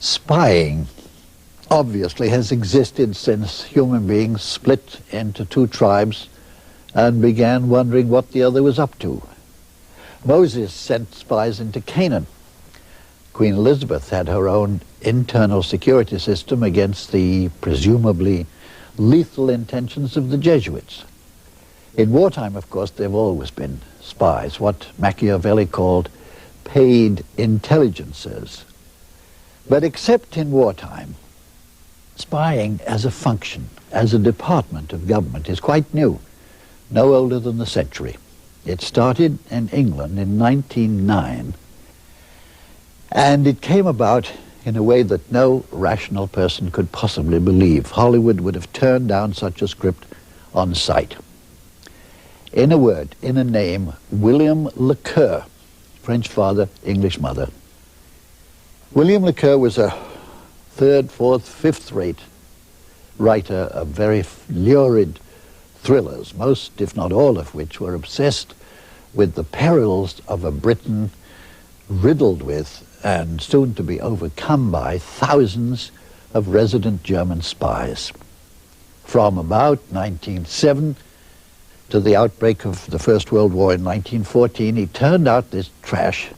Spying obviously has existed since human beings split into two tribes and began wondering what the other was up to. Moses sent spies into Canaan. Queen Elizabeth had her own internal security system against the presumably lethal intentions of the Jesuits. In wartime, of course, there have always been spies, what Machiavelli called paid intelligencers. But except in wartime, spying as a function, as a department of government, is quite new, no older than a century. It started in England in 1909, and it came about in a way that no rational person could possibly believe. Hollywood would have turned down such a script on sight. In a word, in a name, William le Cooke, French father, English mother. William le Cooke was a third, fourth, fifth-rate writer of very lurid thrillers, most, if not all of which, were obsessed with the perils of a Britain riddled with and soon to be overcome by thousands of resident German spies. From about 1907 to the outbreak of the First World War in 1914, he turned out this trash,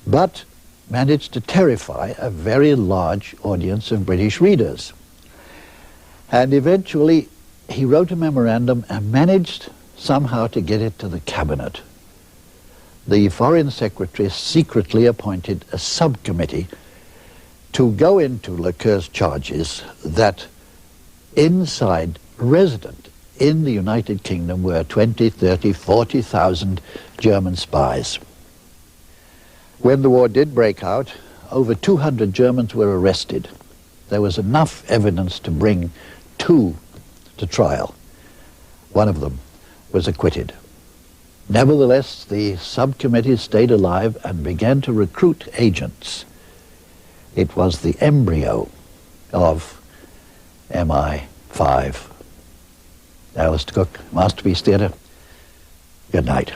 but managed to terrify a very large audience of British readers. And eventually, he wrote a memorandum and managed somehow to get it to the cabinet. The Foreign Secretary secretly appointed a subcommittee to go into le Cooke's charges that inside resident in the United Kingdom were 20, 30, 40,000 German spies. When the war did break out, over 200 Germans were arrested. There was enough evidence to bring two to trial. One of them was acquitted. Nevertheless, the subcommittee stayed alive and began to recruit agents. It was the embryo of MI5. Alistair Cooke, Masterpiece Theatre. Good night.